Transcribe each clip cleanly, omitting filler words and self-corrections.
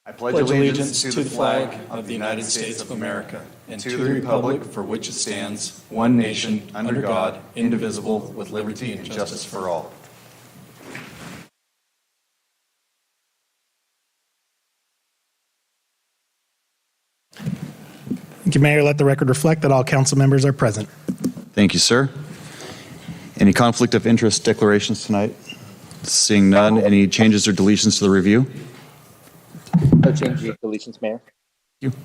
I pledge allegiance to the flag of the United States of America and to the republic for which it stands, one nation, under God, indivisible, with liberty and justice for all. Thank you, Mayor. Let the record reflect that all council members are present. Thank you, sir. Any conflict of interest declarations tonight? Seeing none, any changes or deletions to the review? No change or deletions, Mayor. Thank you.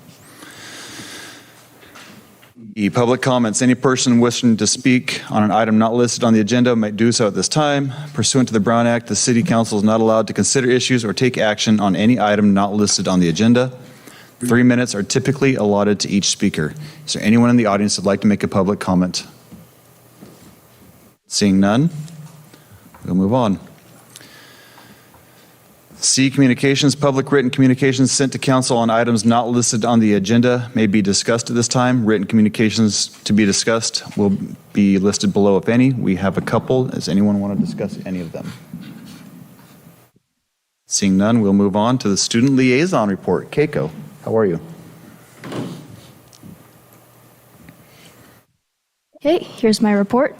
The public comments. Any person wishing to speak on an item not listed on the agenda might do so at this time. Pursuant to the Brown Act, the City Council is not allowed to consider issues or take action on any item not listed on the agenda. 3 minutes are typically allotted to each speaker. Is there anyone in the audience that'd like to make a public comment? Seeing none, we'll move on. C, communications. Public written communications sent to council on items not listed on the agenda may be discussed at this time. Written communications to be discussed will be listed below, if any. We have a couple. Does anyone want to discuss any of them? Seeing none, we'll move on to the student liaison report. Keiko, how are you? Okay, here's my report.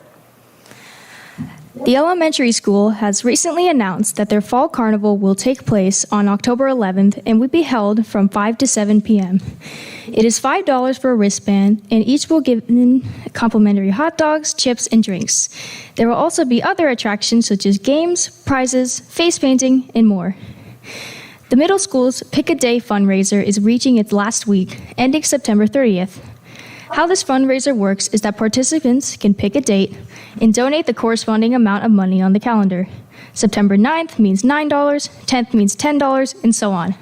The elementary school has recently announced that their fall carnival will take place on October 11th and will be held from 5 to 7 p.m. It is $5 for a wristband, and each will give complimentary hot dogs, chips, and drinks. There will also be other attractions such as games, prizes, face painting, and more. The middle school's Pick a Day fundraiser is reaching its last week, ending September 30th. How this fundraiser works is that participants can pick a date and donate the corresponding amount of money on the calendar. September 9th means $9, 10th means $10, and so on.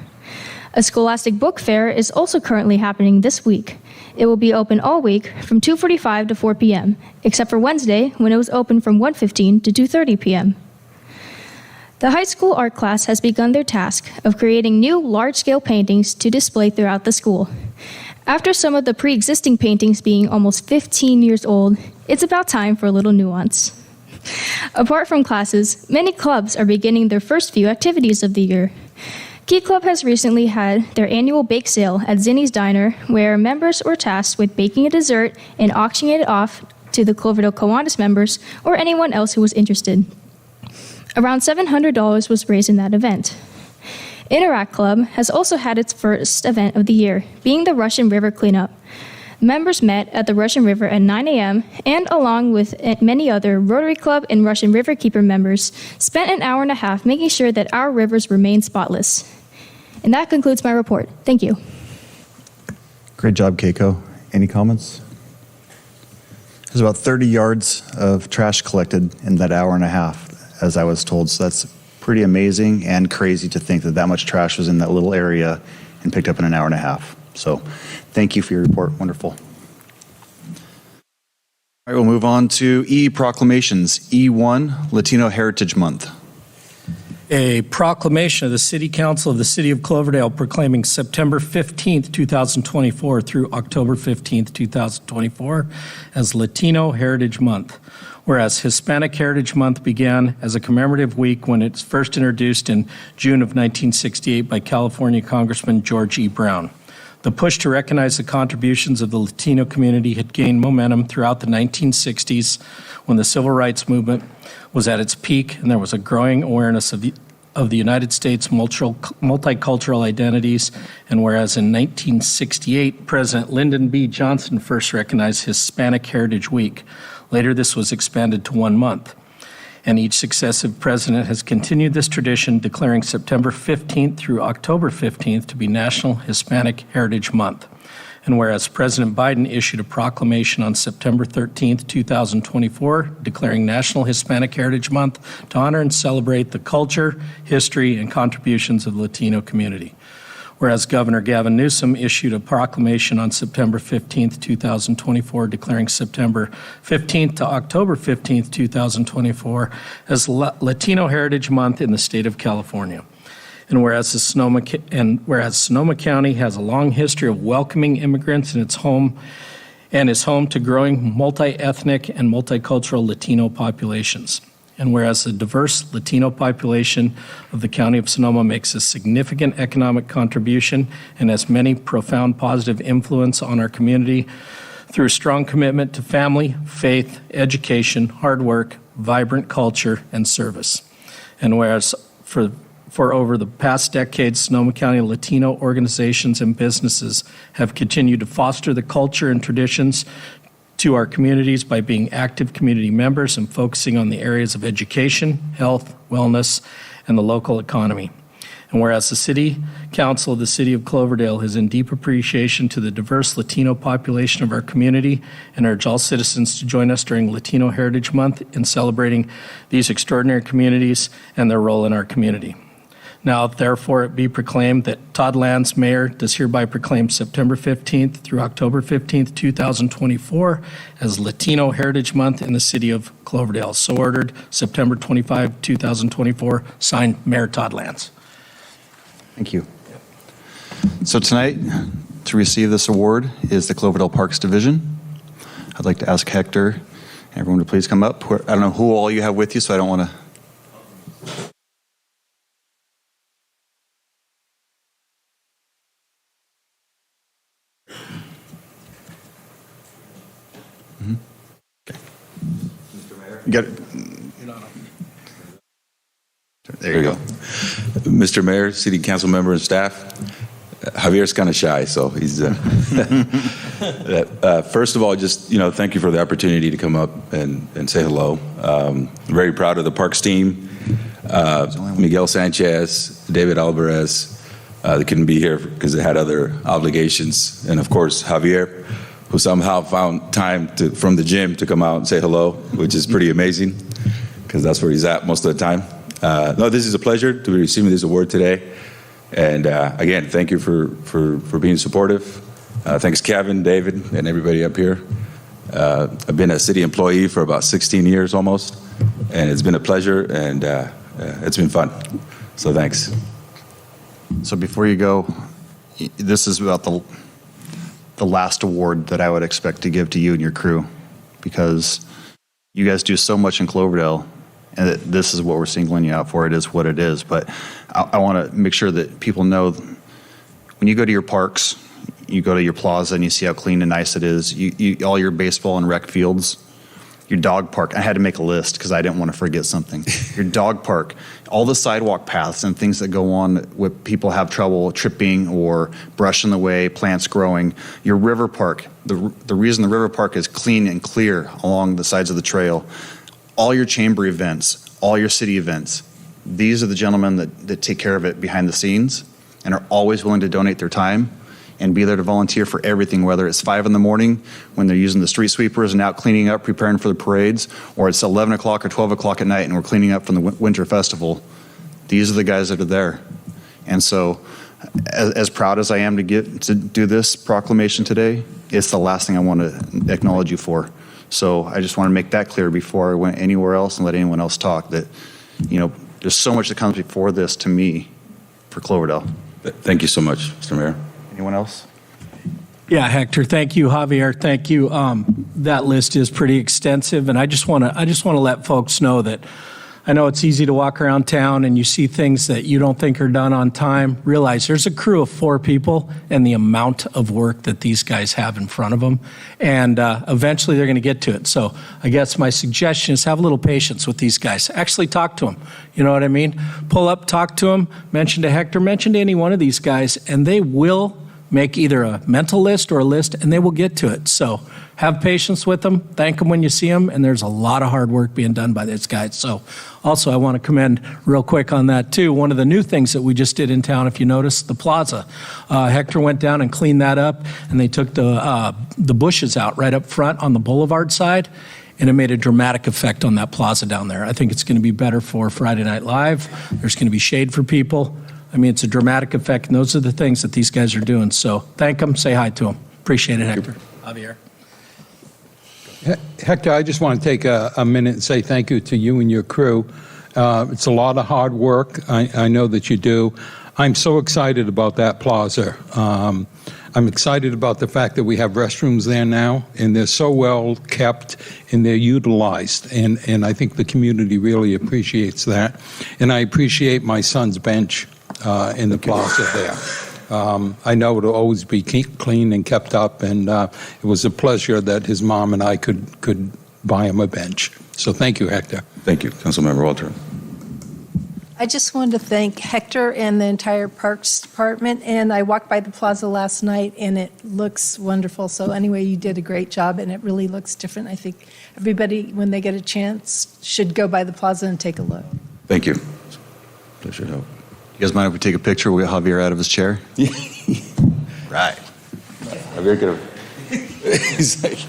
A Scholastic Book Fair is also currently happening this week. It will be open all week from 2:45 to 4 p.m., except for Wednesday when it was open from 1:15 to 2:30 p.m. The high school art class has begun their task of creating new large-scale paintings to display throughout the school. After some of the pre-existing paintings being almost 15 years old, it's about time for a little nuance. Apart from classes, many clubs are beginning their first few activities of the year. Key Club has recently had their annual bake sale at Zinni's Diner, where members were tasked with baking a dessert and auctioning it off to the Cloverdale Kiwanis members or anyone else who was interested. Around $700 was raised in that event. Interact Club has also had its first event of the year, being the Russian River Cleanup. Members met at the Russian River at 9 a.m. and, along with many other Rotary Club and Russian River Keeper members, spent an hour and a half making sure that our rivers remain spotless. And that concludes my report. Thank you. Great job, Keiko. Any comments? There's about 30 yards of trash collected in that hour and a half, as I was told, so that's pretty amazing and crazy to think that that much trash was in that little area and picked up in an hour and a half. So thank you for your report. Wonderful. All right, we'll move on to E, proclamations. E1, Latino Heritage Month. A proclamation of the City Council of the City of Cloverdale proclaiming September 15th, 2024 through October 15th, 2024 as Latino Heritage Month. Whereas Hispanic Heritage Month began as a commemorative week when it's first introduced in June of 1968 by California Congressman George E. Brown. The push to recognize the contributions of the Latino community had gained momentum throughout the 1960s when the Civil Rights Movement was at its peak and there was a growing awareness of the United States' multicultural identities, and whereas in 1968, President Lyndon B. Johnson first recognized Hispanic Heritage Week. Later, this was expanded to 1 month, and each successive president has continued this tradition, declaring September 15th through October 15th to be National Hispanic Heritage Month. And whereas President Biden issued a proclamation on September 13th, 2024, declaring National Hispanic Heritage Month to honor and celebrate the culture, history, and contributions of the Latino community. Whereas Governor Gavin Newsom issued a proclamation on September 15th, 2024, declaring September 15th to October 15th, 2024 as Latino Heritage Month in the state of California. And whereas Sonoma County has a long history of welcoming immigrants in its home and is home to growing multi-ethnic and multicultural Latino populations. And whereas the diverse Latino population of the County of Sonoma makes a significant economic contribution and has many profound positive influence on our community through strong commitment to family, faith, education, hard work, vibrant culture, and service. And whereas for over the past decades, Sonoma County Latino organizations and businesses have continued to foster the culture and traditions to our communities by being active community members and focusing on the areas of education, health, wellness, and the local economy. And whereas the City Council of the City of Cloverdale is in deep appreciation to the diverse Latino population of our community and urge all citizens to join us during Latino Heritage Month in celebrating these extraordinary communities and their role in our community. Now, therefore, it be proclaimed that Todd Lanz, Mayor, does hereby proclaim September 15th through October 15th, 2024 as Latino Heritage Month in the City of Cloverdale. So ordered, September 25, 2024, signed Mayor Todd Lanz. Thank you. So tonight, to receive this award is the Cloverdale Parks Division. I'd like to ask Hector and everyone to please come up. I don't know who all you have with you, so I don't want to. Get it. There you go. Mr. Mayor, City Council member, and staff, Javier's kind of shy, so he's. First of all, just thank you for the opportunity to come up and say hello. Very proud of the Parks team. Miguel Sanchez, David Alvarez, they couldn't be here because they had other obligations, and of course Javier, who somehow found time from the gym to come out and say hello, which is pretty amazing because that's where he's at most of the time. No, this is a pleasure to be receiving this award today. And again, thank you for being supportive. Thanks, Kevin, David, and everybody up here. I've been a city employee for about 16 years almost, and it's been a pleasure, and it's been fun. So thanks. So before you go, this is about the last award that I would expect to give to you and your crew, because you guys do so much in Cloverdale, and this is what we're singling you out for. It is what it is. But I want to make sure that people know when you go to your parks, you go to your plaza and you see how clean and nice it is. All your baseball and rec fields, your dog park. I had to make a list because I didn't want to forget something. Your dog park, all the sidewalk paths and things that go on where people have trouble tripping or brush in the way, plants growing. Your river park, the reason the river park is clean and clear along the sides of the trail. All your chamber events, all your city events. These are the gentlemen that take care of it behind the scenes and are always willing to donate their time and be there to volunteer for everything, whether it's 5 in the morning when they're using the street sweepers and out cleaning up, preparing for the parades, or it's 11 o'clock or 12 o'clock at night and we're cleaning up from the winter festival. These are the guys that are there. And so as proud as I am to do this proclamation today, it's the last thing I want to acknowledge you for. So I just want to make that clear before I went anywhere else and let anyone else talk that, there's so much that comes before this to me for Cloverdale. Thank you so much, Mr. Mayor. Anyone else? Yeah, Hector, thank you. Javier, thank you. That list is pretty extensive, and I just want to let folks know that I know it's easy to walk around town and you see things that you don't think are done on time. Realize there's a crew of 4 people and the amount of work that these guys have in front of them, and eventually they're going to get to it. So I guess my suggestion is have a little patience with these guys. Actually talk to them. You know what I mean? Pull up, talk to them, mention to Hector, mention to any one of these guys, and they will make either a mental list or a list, and they will get to it. So have patience with them. Thank them when you see them, and there's a lot of hard work being done by these guys. So also I want to commend real quick on that too. One of the new things that we just did in town, if you notice, the plaza. Hector went down and cleaned that up, and they took the bushes out right up front on the boulevard side, and it made a dramatic effect on that plaza down there. I think it's going to be better for Friday Night Live. There's going to be shade for people. I mean, it's a dramatic effect, and those are the things that these guys are doing. So thank them, say hi to them. Appreciate it, Hector. Javier. Hector, I just want to take a minute and say thank you to you and your crew. It's a lot of hard work. I know that you do. I'm so excited about that plaza. I'm excited about the fact that we have restrooms there now, and they're so well kept and they're utilized. And I think the community really appreciates that. And I appreciate my son's bench in the plaza there. I know it'll always be clean and kept up, and it was a pleasure that his mom and I could buy him a bench. So thank you, Hector. Thank you, Councilmember Walter. I just wanted to thank Hector and the entire Parks Department, and I walked by the plaza last night, and it looks wonderful. So anyway, you did a great job, and it really looks different. I think everybody, when they get a chance, should go by the plaza and take a look. Thank you. That should help. You guys mind if we take a picture? We'll get Javier out of his chair. Right. Javier could have. He's like.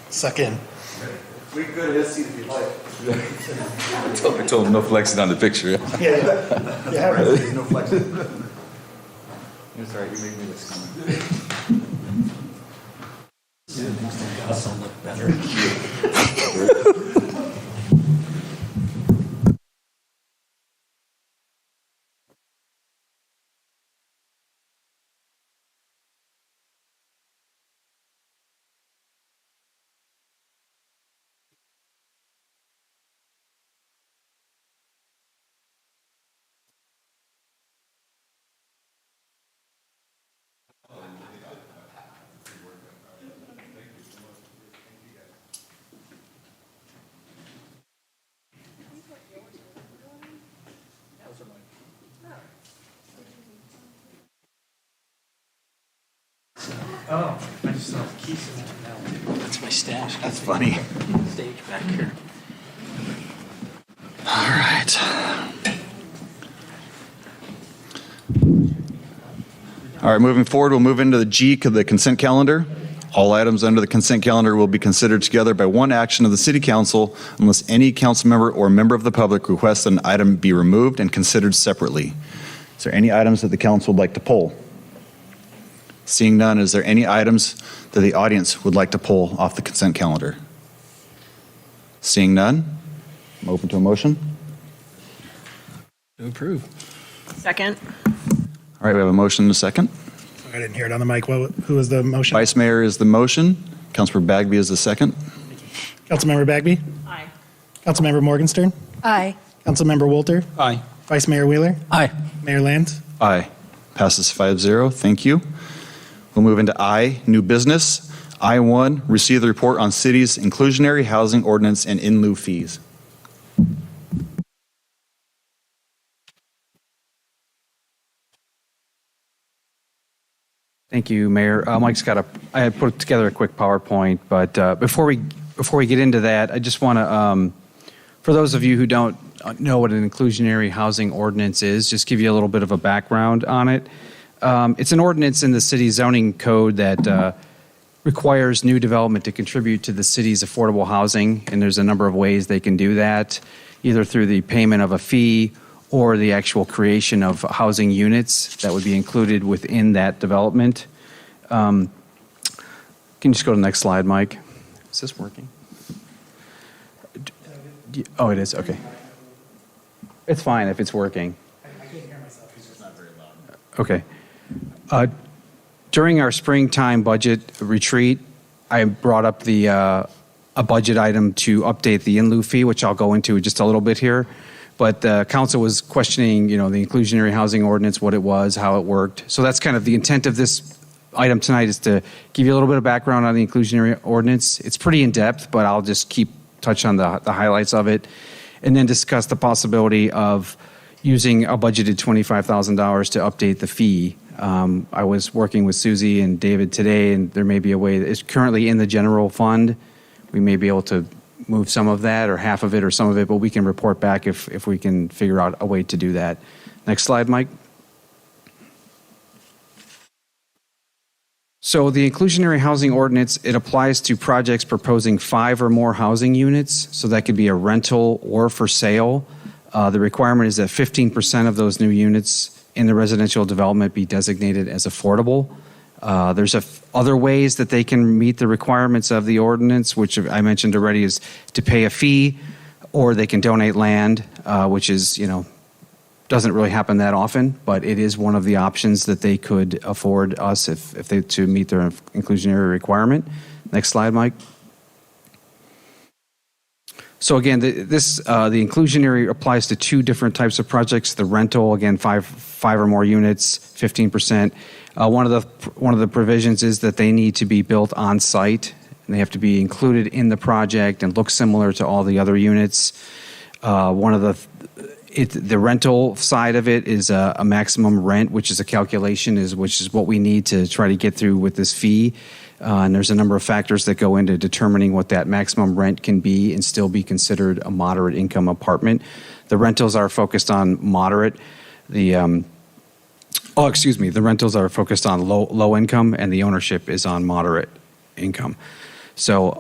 Suck in. We can go to his seat if you'd like. I told him no flexing on the picture. Yeah, no flexing. It's all right, you make me this comment. Oh, I just saw the keys in that. That's my stash. That's funny. Stage back here. All right. All right, moving forward, we'll move into the G of the consent calendar. All items under the consent calendar will be considered together by one action of the City Council unless any council member or member of the public requests an item be removed and considered separately. Is there any items that the council would like to pull? Seeing none, is there any items that the audience would like to pull off the consent calendar? Seeing none, I'm open to a motion. To approve. Second. All right, we have a motion and a second. I didn't hear it on the mic. Who was the motion? Vice Mayor is the motion. Councilmember Bagby is the second. Councilmember Bagby? Aye. Councilmember Morgenstern? Aye. Councilmember Wolter? Aye. Vice Mayor Wheeler? Aye. Mayor Lands? Aye. Passes 5-0. Thank you. We'll move into I, new business. I-1, receive the report on city's inclusionary housing ordinance and in lieu fees. Thank you, Mayor. Mike's got I had put together a quick PowerPoint, but before we get into that, I just want to, for those of you who don't know what an inclusionary housing ordinance is, just give you a little bit of a background on it. It's an ordinance in the city zoning code that requires new development to contribute to the city's affordable housing, and there's a number of ways they can do that, either through the payment of a fee or the actual creation of housing units that would be included within that development. Can you just go to the next slide, Mike? Is this working? Oh, it is, okay. It's fine if it's working. I can't hear myself. It's just not very loud. Okay. During our springtime budget retreat, I brought up a budget item to update the in lieu fee, which I'll go into just a little bit here. But the council was questioning, the inclusionary housing ordinance, what it was, how it worked. So that's kind of the intent of this item tonight, is to give you a little bit of background on the inclusionary ordinance. It's pretty in-depth, but I'll just touch on the highlights of it, and then discuss the possibility of using a budgeted $25,000 to update the fee. I was working with Susie and David today, and there may be a way that it's currently in the general fund. We may be able to move some of that or half of it or some of it, but we can report back if we can figure out a way to do that. Next slide, Mike. So the inclusionary housing ordinance, it applies to projects proposing 5 or more housing units. So that could be a rental or for sale. The requirement is that 15% of those new units in the residential development be designated as affordable. There's other ways that they can meet the requirements of the ordinance, which I mentioned already, is to pay a fee or they can donate land, which is, doesn't really happen that often, but it is one of the options that they could afford us if they to meet their inclusionary requirement. Next slide, Mike. So again, the inclusionary applies to two different types of projects. The rental, again, five or more units, 15%. One of the provisions is that they need to be built on site, and they have to be included in the project and look similar to all the other units. The rental side of it is a maximum rent, which is a calculation, which is what we need to try to get through with this fee. And there's a number of factors that go into determining what that maximum rent can be and still be considered a moderate income apartment. The rentals are focused on moderate. The rentals are focused on low income, and the ownership is on moderate income. So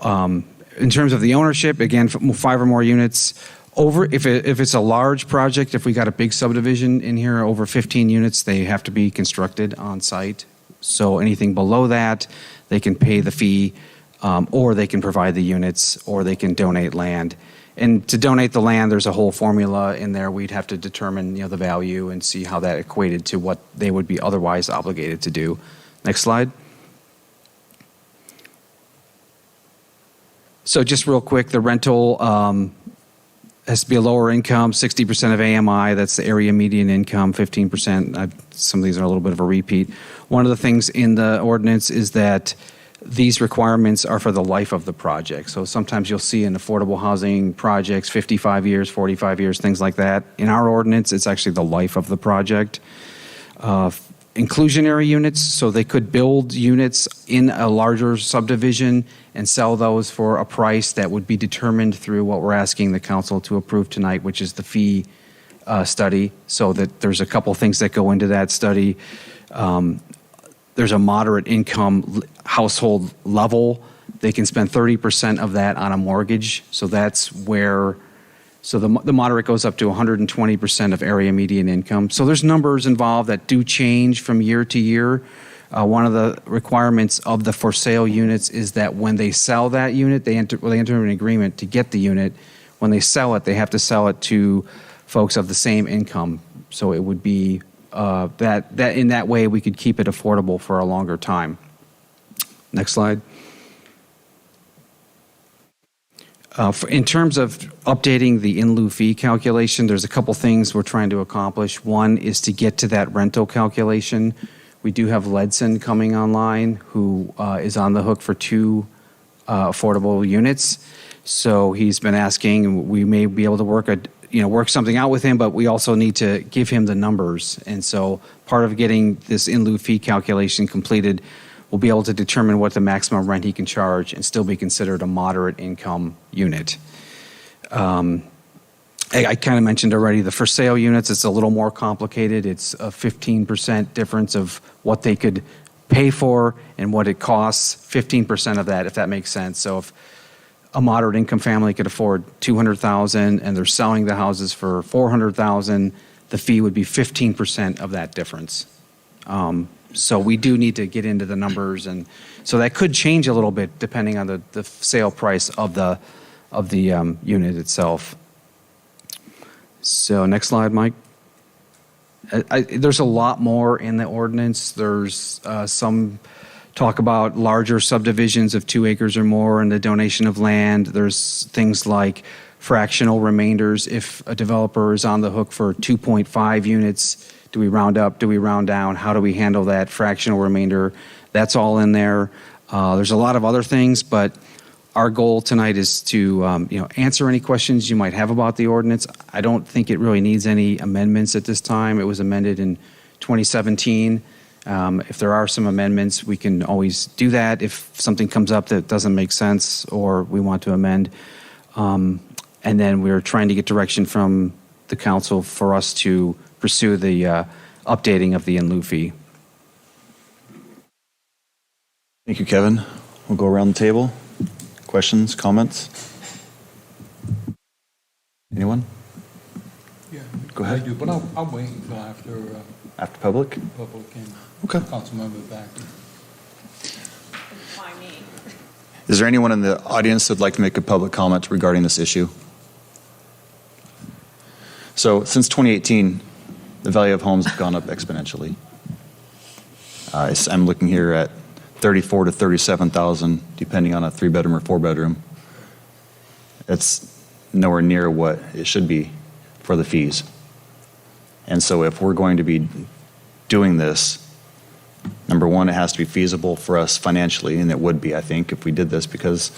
in terms of the ownership, again, 5 or more units. If it's a large project, if we got a big subdivision in here, over 15 units, they have to be constructed on site. So anything below that, they can pay the fee, or they can provide the units, or they can donate land. And to donate the land, there's a whole formula in there. We'd have to determine, the value and see how that equated to what they would be otherwise obligated to do. Next slide. So just real quick, the rental has to be a lower income, 60% of AMI. That's the area median income, 15%. Some of these are a little bit of a repeat. One of the things in the ordinance is that these requirements are for the life of the project. So sometimes you'll see in affordable housing projects 55 years, 45 years, things like that. In our ordinance, it's actually the life of the project. Inclusionary units, so they could build units in a larger subdivision and sell those for a price that would be determined through what we're asking the council to approve tonight, which is the fee study. So that there's a couple things that go into that study. There's a moderate income household level. They can spend 30% of that on a mortgage. So that's where, the moderate goes up to 120% of area median income. So there's numbers involved that do change from year to year. One of the requirements of the for sale units is that when they sell that unit, they enter an agreement to get the unit. When they sell it, they have to sell it to folks of the same income. So it would be that in that way we could keep it affordable for a longer time. Next slide. In terms of updating the in lieu fee calculation, there's a couple things we're trying to accomplish. One is to get to that rental calculation. We do have Ledson coming online, who is on the hook for 2 affordable units. So he's been asking, and we may be able to work something out with him, but we also need to give him the numbers. And so part of getting this in lieu fee calculation completed, we'll be able to determine what the maximum rent he can charge and still be considered a moderate income unit. I kind of mentioned already the for sale units, it's a little more complicated. It's a 15% difference of what they could pay for and what it costs, 15% of that, if that makes sense. So if a moderate income family could afford $200,000 and they're selling the houses for $400,000, the fee would be 15% of that difference. So we do need to get into the numbers, and so that could change a little bit depending on the sale price of the unit itself. So next slide, Mike. There's a lot more in the ordinance. There's some talk about larger subdivisions of 2 acres or more and the donation of land. There's things like fractional remainders. If a developer is on the hook for 2.5 units, do we round up? Do we round down? How do we handle that fractional remainder? That's all in there. There's a lot of other things, but our goal tonight is to answer any questions you might have about the ordinance. I don't think it really needs any amendments at this time. It was amended in 2017. If there are some amendments, we can always do that if something comes up that doesn't make sense or we want to amend. And then we're trying to get direction from the council for us to pursue the updating of the in lieu fee. Thank you, Kevin. We'll go around the table. Questions, comments? Anyone? Yeah, Go ahead. I do, but I'll wait until after After public? public and Okay. Councilmember back. Is there anyone in the audience that'd like to make a public comment regarding this issue? So since 2018, the value of homes have gone up exponentially. I'm looking here at 34 to 37,000, depending on a 3-bedroom or 4-bedroom. It's nowhere near what it should be for the fees. And so if we're going to be doing this, number one, it has to be feasible for us financially, and it would be, I think, if we did this, because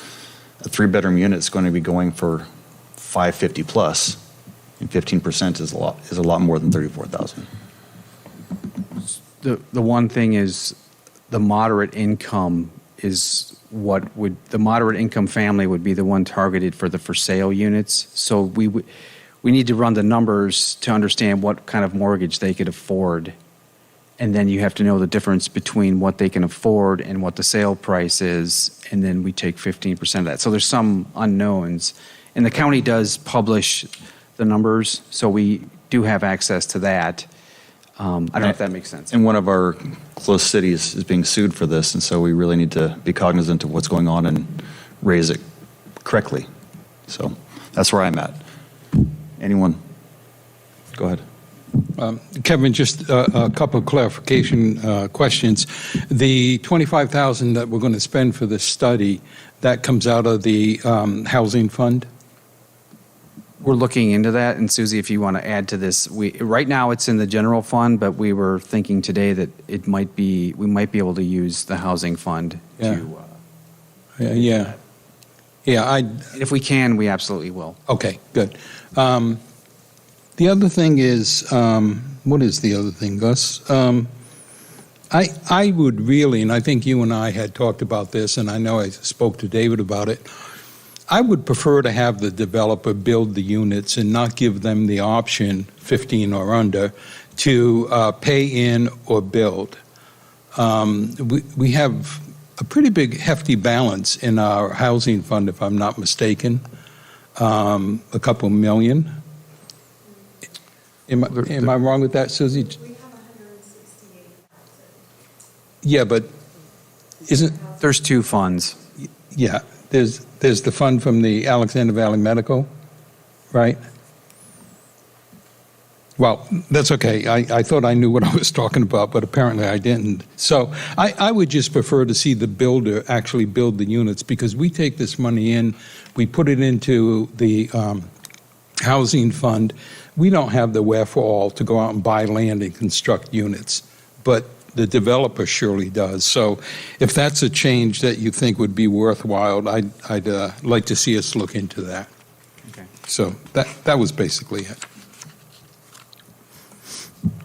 a 3-bedroom unit is going to be going for $550 plus, and 15% is a lot more than 34,000. The one thing is the moderate income is the moderate income family would be the one targeted for the for sale units. So we need to run the numbers to understand what kind of mortgage they could afford. And then you have to know the difference between what they can afford and what the sale price is. And then we take 15% of that. So there's some unknowns. And the county does publish the numbers, so we do have access to that. I don't know if that makes sense. And one of our close cities is being sued for this, and so we really need to be cognizant of what's going on and raise it correctly. So that's where I'm at. Anyone? Go ahead. Kevin, just a couple of clarification questions. The $25,000 that we're going to spend for this study, that comes out of the housing fund? We're looking into that, and Susie, if you want to add to this, right now it's in the general fund, but we were thinking today that we might be able to use the housing fund to. Yeah. If we can, we absolutely will. Okay, good. The other thing is, what is the other thing, Gus? I would really, and I think you and I had talked about this, and I know I spoke to David about it, I would prefer to have the developer build the units and not give them the option, 15 or under, to pay in or build. We have a pretty big hefty balance in our housing fund, if I'm not mistaken, a couple million. Am I wrong with that, Susie? We have 168,000. Yeah, but isn't, There's two funds. yeah, there's the fund from the Alexander Valley Medical, right? Well, that's okay. I thought I knew what I was talking about, but apparently I didn't. So I would just prefer to see the builder actually build the units, because we take this money in, we put it into the housing fund. We don't have the wherewithal to go out and buy land and construct units, but the developer surely does. So if that's a change that you think would be worthwhile, I'd like to see us look into that. Okay. So that was basically it.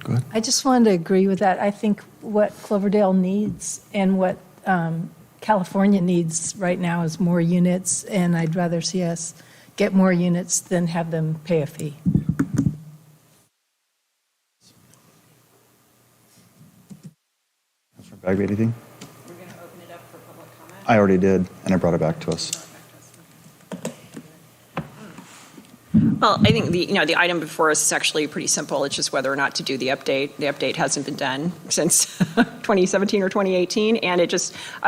Go ahead. I just wanted to agree with that. I think what Cloverdale needs and what California needs right now is more units, and I'd rather see us get more units than have them pay a fee. Bagby, anything? We're going to open it up for public comment. I already did, and I brought it back to us. Well, I think the item before us is actually pretty simple. It's just whether or not to do the update. The update hasn't been done since 2017 or 2018, and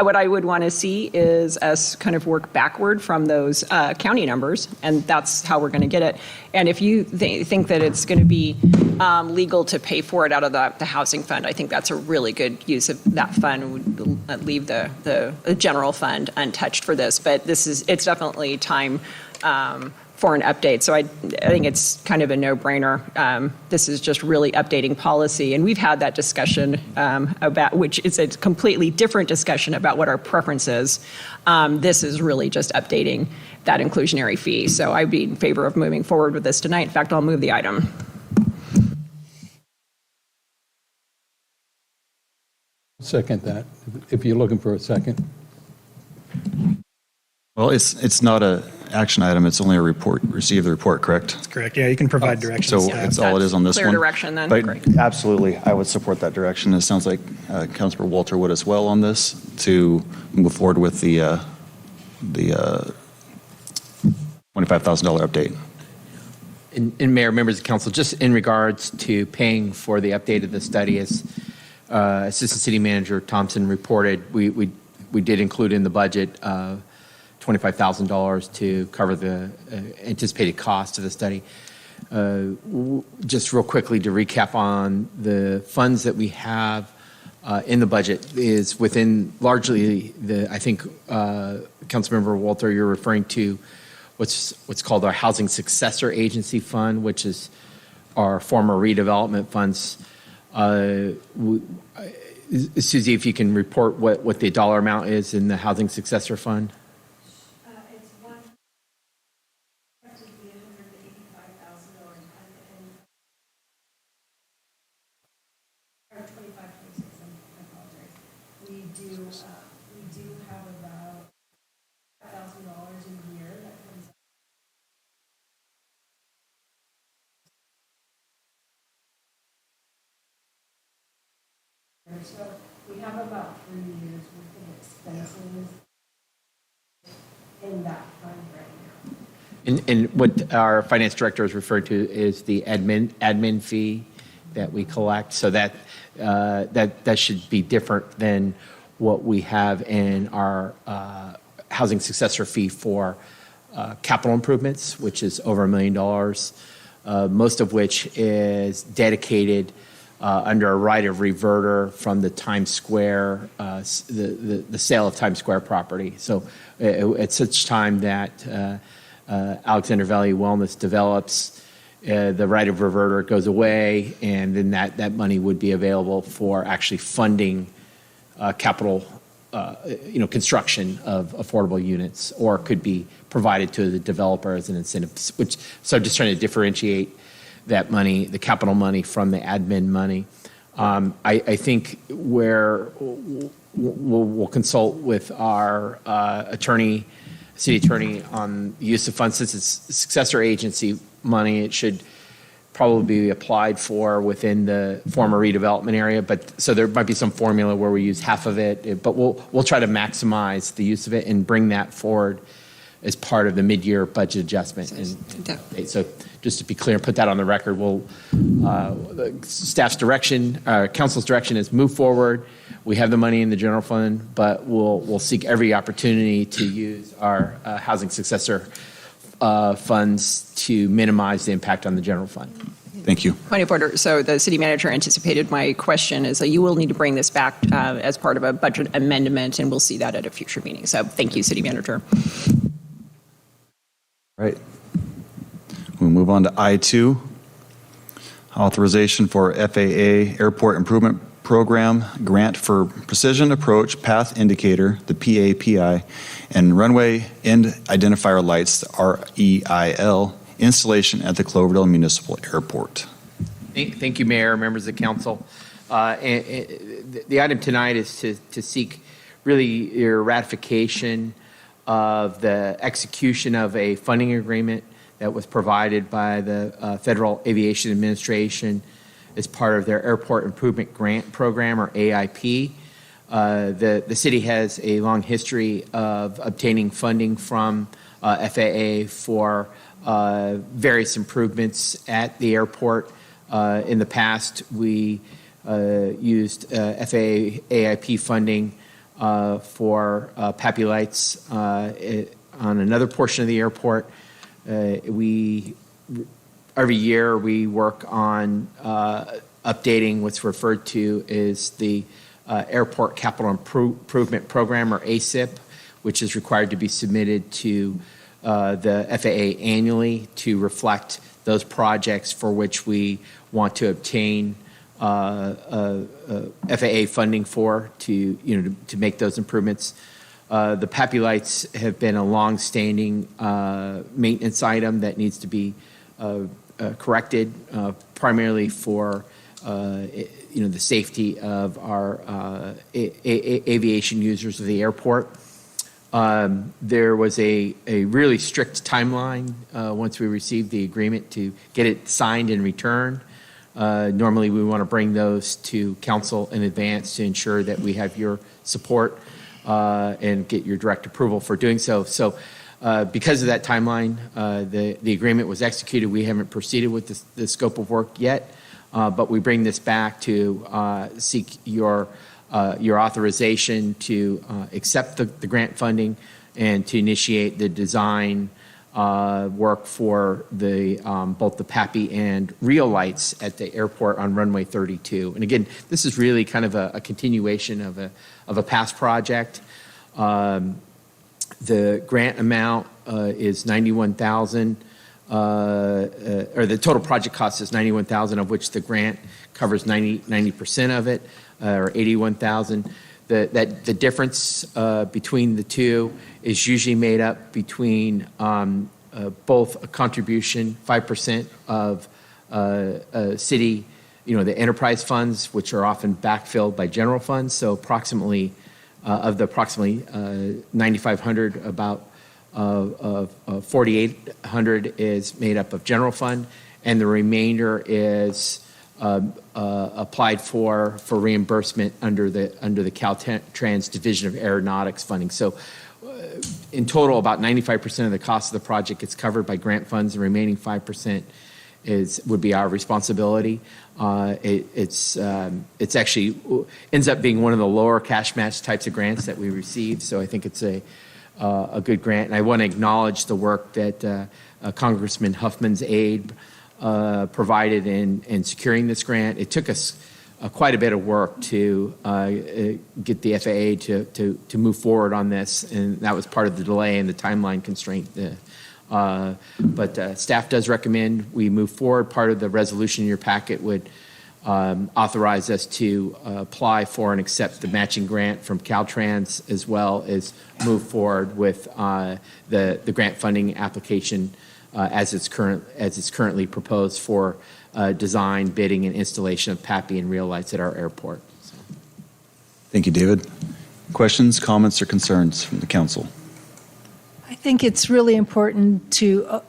what I would want to see is us kind of work backward from those county numbers, and that's how we're going to get it. And if you think that it's going to be legal to pay for it out of the housing fund, I think that's a really good use of that fund. Would leave the general fund untouched for this, but it's definitely time for an update. So I think it's kind of a no-brainer. This is just really updating policy. And we've had that discussion which is a completely different discussion about what our preference is. This is really just updating that inclusionary fee. So I'd be in favor of moving forward with this tonight. In fact, I'll move the item. Second that, if you're looking for a second. Well, it's not an action item, it's only a report, receive the report, correct? That's correct. Yeah, you can provide directions. So to it's all it is on this one? Clear direction then, But great. absolutely, I would support that direction. It sounds like Councilor Walter would as well on this, to move forward with the $25,000 update. And Mayor, members of council, just in regards to paying for the update of the study, as Assistant City Manager Thompson reported, we did include in the budget $25,000 to cover the anticipated cost of the study. Just real quickly to recap on the funds that we have in the budget is within largely I think, Councilmember Walter, you're referring to what's called our Housing Successor Agency Fund, which is our former redevelopment funds. Susie, if you can report what the dollar amount is in the Housing Successor Fund. It's one, to be $185,000 or 25, 26, I apologize. We do have about $1,000 a year that comes. So we have about 3 years worth of expenses in that fund right now. And what our finance director is referring to is the admin fee that we collect. So that should be different than what we have in our housing successor fee for capital improvements, which is over $1 million, most of which is dedicated under a right of reverter from the Times Square, the sale of Times Square property. So at such time that Alexander Valley Wellness develops, the right of reverter goes away, and then that money would be available for actually funding capital, construction of affordable units, or could be provided to the developer as an incentive. So I'm just trying to differentiate that money, the capital money, from the admin money. I think where we'll consult with our city attorney on the use of funds. Since it's successor agency money, it should probably be applied for within the former redevelopment area. But so there might be some formula where we use half of it, but we'll try to maximize the use of it and bring that forward as part of the mid-year budget adjustment. And so just to be clear, put that on the record, the staff's direction, council's direction is move forward. We have the money in the general fund, but we'll seek every opportunity to use our housing successor funds to minimize the impact on the general fund. Thank you. Point of order. So the city manager anticipated my question is that you will need to bring this back as part of a budget amendment, and we'll see that at a future meeting. So thank you, city manager. Right. We'll move on to I-2, authorization for FAA Airport Improvement Program grant for Precision Approach Path Indicator, the PAPI, and Runway End Identifier Lights, the REIL, installation at the Cloverdale Municipal Airport. Thank you, Mayor, members of council. The item tonight is to seek really your ratification of the execution of a funding agreement that was provided by the Federal Aviation Administration as part of their Airport Improvement Grant Program, or AIP. The city has a long history of obtaining funding from FAA for various improvements at the airport. In the past, we used FAA AIP funding for PAPI lights on another portion of the airport. Every year we work on updating what's referred to as the Airport Capital Improvement Program, or ACIP, which is required to be submitted to the FAA annually to reflect those projects for which we want to obtain FAA funding for to make those improvements. The PAPI lights have been a long-standing maintenance item that needs to be corrected, primarily for the safety of our aviation users of the airport. There was a really strict timeline once we received the agreement to get it signed and returned. Normally, we want to bring those to council in advance to ensure that we have your support and get your direct approval for doing so. So because of that timeline, the agreement was executed. We haven't proceeded with the scope of work yet, but we bring this back to seek your authorization to accept the grant funding and to initiate the design work for the both the PAPI and real lights at the airport on runway 32. And again, this is really kind of a continuation of a past project. The grant amount is $91,000, or the total project cost is $91,000, of which the grant covers 90% of it, or $81,000. The difference between the two is usually made up between both a contribution, 5% of city, the enterprise funds, which are often backfilled by general funds. So approximately, of the approximately 9,500, about 4,800 is made up of general fund, and the remainder is applied for reimbursement under the Caltrans Division of Aeronautics funding. So in total, about 95% of the cost of the project gets covered by grant funds. The remaining 5% would be our responsibility. It's actually ends up being one of the lower cash match types of grants that we receive. So I think it's a good grant. And I want to acknowledge the work that Congressman Huffman's aide provided in securing this grant. It took us quite a bit of work to get the FAA to move forward on this, and that was part of the delay and the timeline constraint. But staff does recommend we move forward. Part of the resolution in your packet would authorize us to apply for and accept the matching grant from Caltrans, as well as move forward with the grant funding application as it's currently proposed for design, bidding, and installation of PAPI and real lights at our airport. So. Thank you, David. Questions, comments, or concerns from the council? I think it's really important to,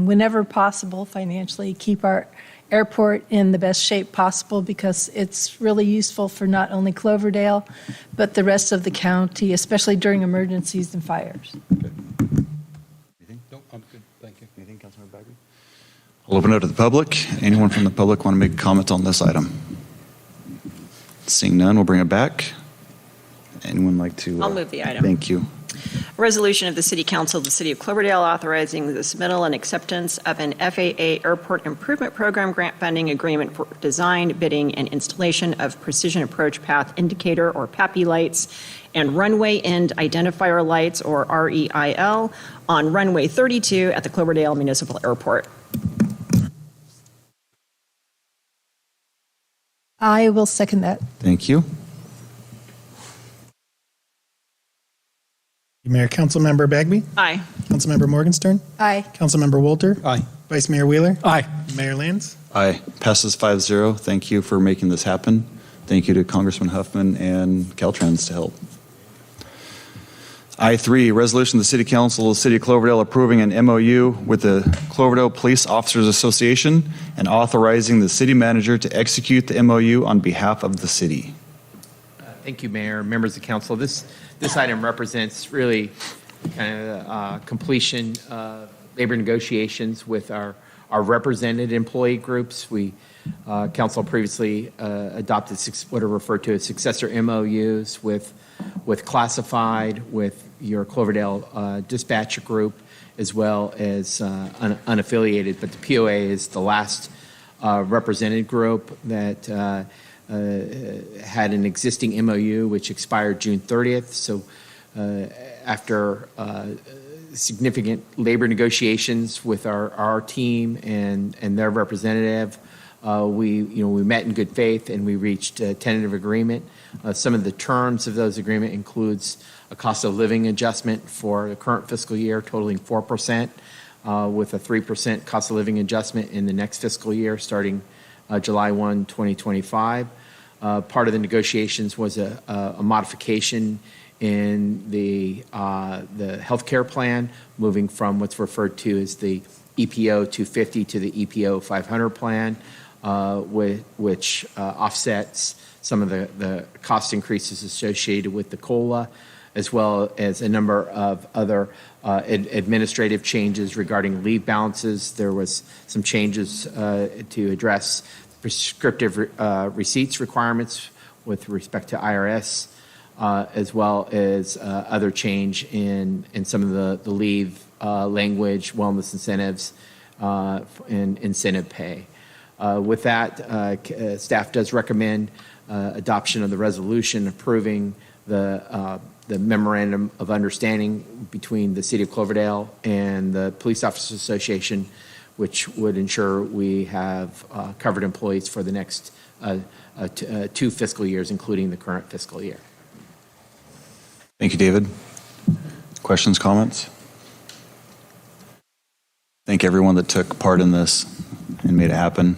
whenever possible, financially keep our airport in the best shape possible, because it's really useful for not only Cloverdale, but the rest of the county, especially during emergencies and fires. Okay. Anything? Nope, I'm good. Thank you. Anything, Councilmember Bagby? I'll open it up to the public. Anyone from the public want to make a comment on this item? Seeing none, we'll bring it back. Anyone like to? I'll move the item. Thank you. A resolution of the City Council of the City of Cloverdale authorizing the submittal and acceptance of an FAA Airport Improvement Program grant funding agreement for design, bidding, and installation of precision approach path indicator, or PAPI lights, and runway end identifier lights, or REIL, on runway 32 at the Cloverdale Municipal Airport. I will second that. Thank you. Mayor, Councilmember Bagby, Aye. Councilmember Morgenstern, Aye. Councilmember Wolter, Aye. Vice Mayor Wheeler, Aye. Mayor Lands. Aye. Passes 5-0. Thank you for making this happen. Thank you to Congressman Huffman and Caltrans to help. I3, resolution of the City Council of the City of Cloverdale approving an MOU with the Cloverdale Police Officers Association and authorizing the city manager to execute the MOU on behalf of the city. Thank you, Mayor, members of council. This item represents really kind of completion of labor negotiations with our represented employee groups. We council previously adopted what are referred to as successor MOUs with classified, with your Cloverdale dispatcher group, as well as unaffiliated. But the POA is the last represented group that had an existing MOU which expired June 30th. So after significant labor negotiations with our team and their representative, we met in good faith and we reached a tentative agreement. Some of the terms of those agreement includes a cost of living adjustment for the current fiscal year totaling 4%, with a 3% cost of living adjustment in the next fiscal year starting July 1, 2025. Part of the negotiations was a modification in the healthcare plan, moving from what's referred to as the EPO 250 to the EPO 500 plan, which offsets some of the cost increases associated with the COLA, as well as a number of other administrative changes regarding leave balances. There was some changes to address prescriptive receipts requirements with respect to IRS, as well as other change in some of the leave language, wellness incentives, and incentive pay. With that, staff does recommend adoption of the resolution approving the memorandum of understanding between the City of Cloverdale and the Police Officers Association, which would ensure we have covered employees for the next 2 fiscal years, including the current fiscal year. Thank you, David. Questions, comments? Thank everyone that took part in this and made it happen.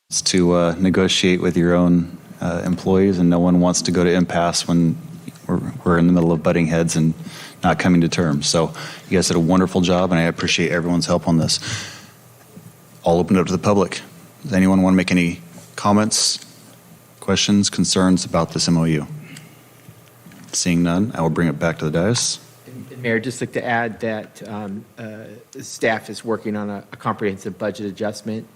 It's to negotiate with your own employees, and no one wants to go to impasse when we're in the middle of butting heads and not coming to terms. So you guys did a wonderful job, and I appreciate everyone's help on this. I'll open it up to the public. Does anyone want to make any comments, questions, concerns about this MOU? Seeing none, I will bring it back to the dais. Mayor, just like to add that staff is working on a comprehensive budget adjustment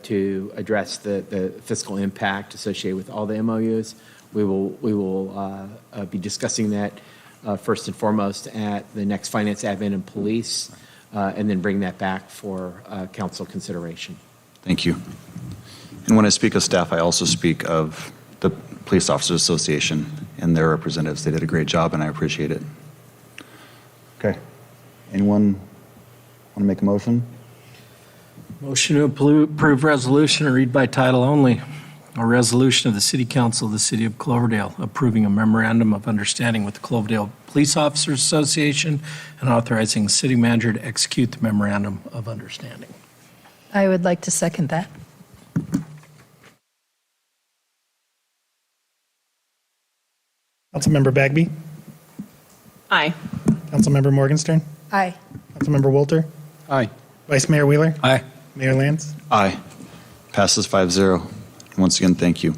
to address the fiscal impact associated with all the MOUs. We will be discussing that first and foremost at the next Finance, Admin, and Police, and then bring that back for council consideration. Thank you. And when I speak of staff, I also speak of the Police Officers Association and their representatives. They did a great job, and I appreciate it. Okay. Anyone want to make a motion? Motion to approve resolution and read by title only. A resolution of the City Council of the City of Cloverdale approving a memorandum of understanding with the Cloverdale Police Officers Association and authorizing the city manager to execute the memorandum of understanding. I would like to second that. Councilmember Bagby, Aye. Councilmember Morgenstern, Aye. Councilmember Wolter, Aye. Vice Mayor Wheeler, Aye. Mayor Lance. Aye. Passes 5-0. Once again, thank you.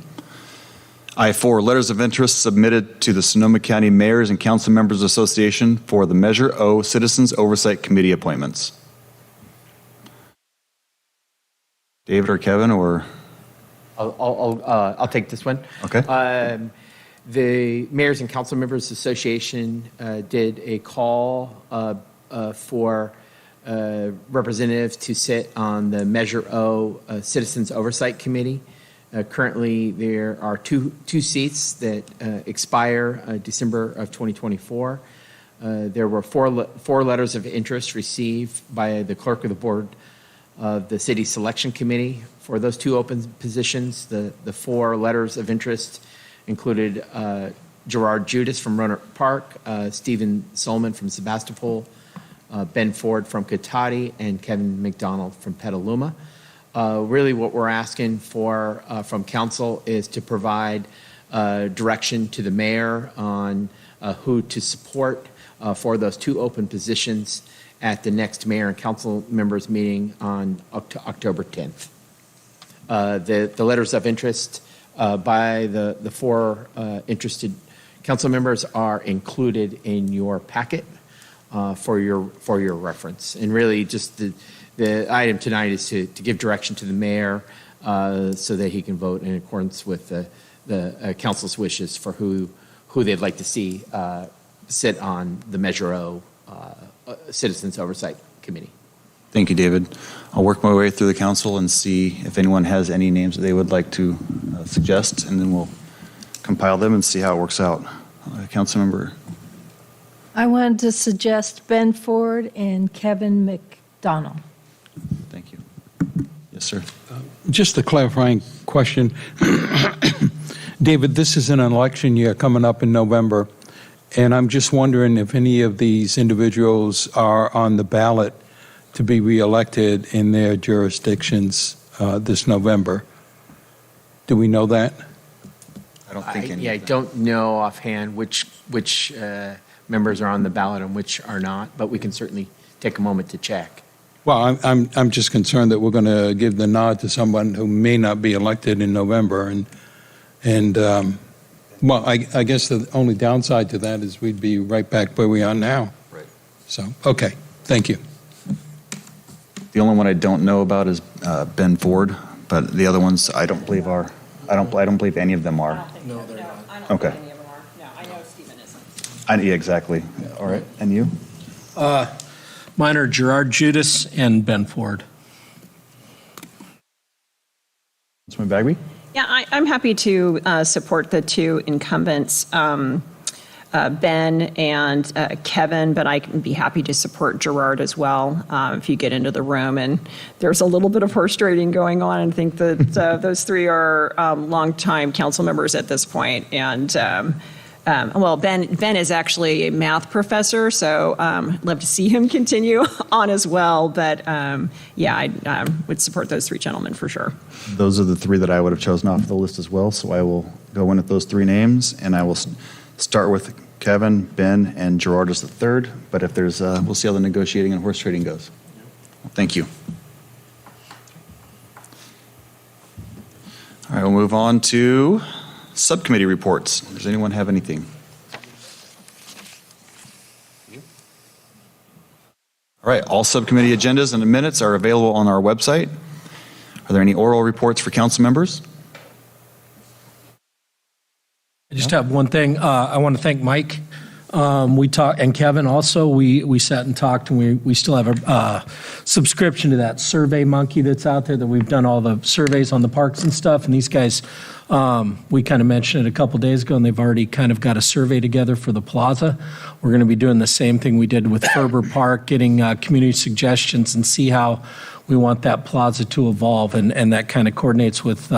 I-4, letters of interest submitted to the Sonoma County Mayors and Council Members Association for the Measure O Citizens Oversight Committee appointments. David or Kevin or? I'll take this one. Okay. The Mayors and Council Members Association did a call for representatives to sit on the Measure O Citizens Oversight Committee. Currently, there are two seats that expire December of 2024. There were four letters of interest received by the clerk of the board of the city selection committee for those 2 open positions. The 4 letters of interest included Gerard Judas from Roanoke Park, Stephen Solomon from Sebastopol, Ben Ford from Cotati, and Kevin McDonald from Petaluma. Really what we're asking for from council is to provide direction to the mayor on who to support for those 2 open positions at the next mayor and council members meeting on October 10th. The letters of interest by the 4 interested council members are included in your packet for your reference. And really just the item tonight is to give direction to the mayor so that he can vote in accordance with the council's wishes for who they'd like to see sit on the Measure O Citizens Oversight Committee. Thank you, David. I'll work my way through the council and see if anyone has any names that they would like to suggest, and then we'll compile them and see how it works out. Councilmember. I wanted to suggest Ben Ford and Kevin McDonald. Thank you. Yes, sir. Just a clarifying question. David, this is an election year coming up in November, and I'm just wondering if any of these individuals are on the ballot to be reelected in their jurisdictions this November. Do we know that? I don't think any. I don't know offhand which members are on the ballot and which are not, but we can certainly take a moment to check. Well, I'm just concerned that we're going to give the nod to someone who may not be elected in November, and well, I guess the only downside to that is we'd be right back where we are now. Right. So, okay, thank you. The only one I don't know about is Ben Ford, but the other ones I don't believe are. I don't believe any of them are. No, they're not. I don't Okay. think any of them are. No, I know Stephen isn't. Yeah, exactly. All right. And you? Mine are Gerard Judas and Ben Ford. Councilman Bagby? Yeah, I'm happy to support the two incumbents, Ben and Kevin, but I can be happy to support Gerard as well if you get into the room. And there's a little bit of horse trading going on. And I think that those three are longtime council members at this point. And well, Ben is actually a math professor, so I'd love to see him continue on as well. But yeah, I would support those three gentlemen for sure. Those are the three that I would have chosen off the list as well, so I will go in with those three names, and I will start with Kevin, Ben, and Gerard as the third, but if there's, we'll see how the negotiating and horse trading goes. Thank you. All right, we'll move on to subcommittee reports. Does anyone have anything? All right, all subcommittee agendas and the minutes are available on our website. Are there any oral reports for council members? I just have one thing. I want to thank Mike. We talked, and Kevin also. We sat and talked, and we still have a subscription to that Survey Monkey that's out there that we've done all the surveys on the parks and stuff. And these guys, we kind of mentioned it a couple days ago, and they've already kind of got a survey together for the plaza. We're going to be doing the same thing we did with Ferber Park, getting community suggestions and see how we want that plaza to evolve, and that kind of coordinates with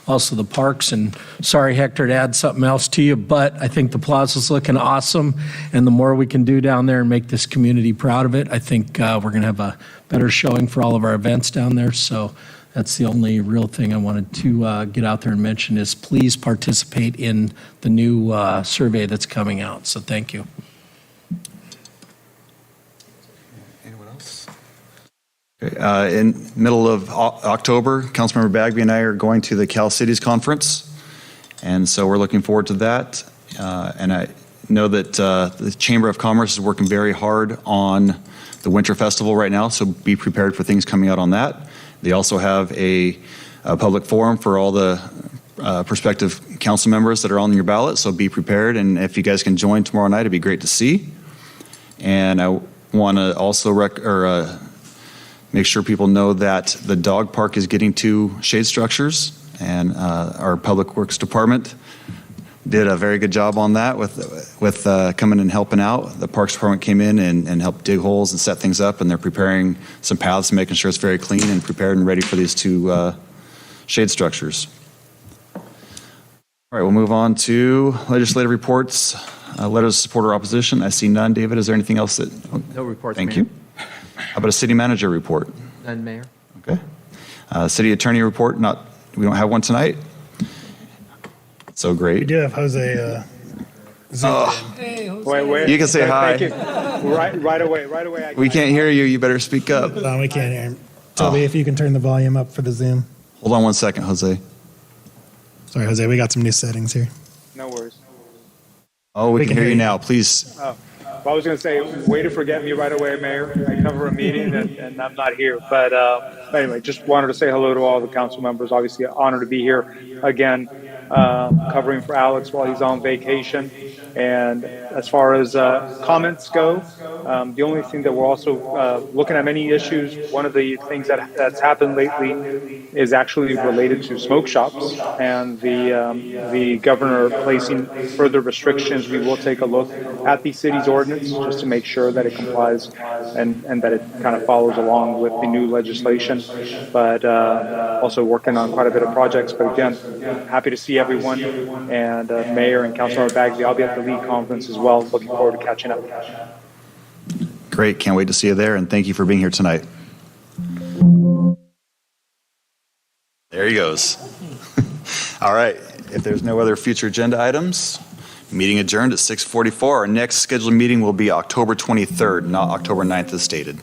also the parks. And sorry, Hector, to add something else to you, but I think the plaza's looking awesome, and the more we can do down there and make this community proud of it, I think we're going to have a better showing for all of our events down there. So that's the only real thing I wanted to get out there and mention is please participate in the new survey that's coming out. So thank you. In middle of October, Councilmember Bagby and I are going to the Cal Cities Conference, and so we're looking forward to that. And I know that the Chamber of Commerce is working very hard on the Winter Festival right now, so be prepared for things coming out on that. They also have a public forum for all the prospective council members that are on your ballot, so be prepared. And if you guys can join tomorrow night, it'd be great to see. And I want to also make sure people know that the dog park is getting 2 shade structures, and our Public Works Department did a very good job on that with coming and helping out. The Parks Department came in and helped dig holes and set things up, and they're preparing some paths and making sure it's very clean and prepared and ready for these 2 shade structures. All right, we'll move on to legislative reports, letters of support or opposition. I see none. David, is there anything else that? No reports, Thank Mayor. you. How about a city manager report? None, Mayor. Okay. City attorney report, we don't have one tonight. So We great. do have Jose. Wait. You can say hi. Thank you. Right away. We can't hear you. You better speak up. No, we can't hear him. Toby, if you can turn the volume up for the Zoom. Hold on one second, Jose. Sorry, Jose, we got some new settings here. No worries. Oh, we can hear you now. Please. Well, I was going to say, way to forget me right away, Mayor. I cover a meeting and I'm not here. But anyway, just wanted to say hello to all the council members. Obviously, an honor to be here again, covering for Alex while he's on vacation. And as far as comments go, the only thing that we're also looking at many issues, one of the things that's happened lately is actually related to smoke shops and the governor placing further restrictions. We will take a look at the city's ordinance just to make sure that it complies and that it kind of follows along with the new legislation, but also working on quite a bit of projects. But again, happy to see everyone, and Mayor and Councilmember Bagley. I'll be at the league conference as well. Looking forward to catching up. Great. Can't wait to see you there. And thank you for being here tonight. There he goes. All right. If there's no other future agenda items, meeting adjourned at 6:44. Our next scheduled meeting will be October 23rd, not October 9th as stated.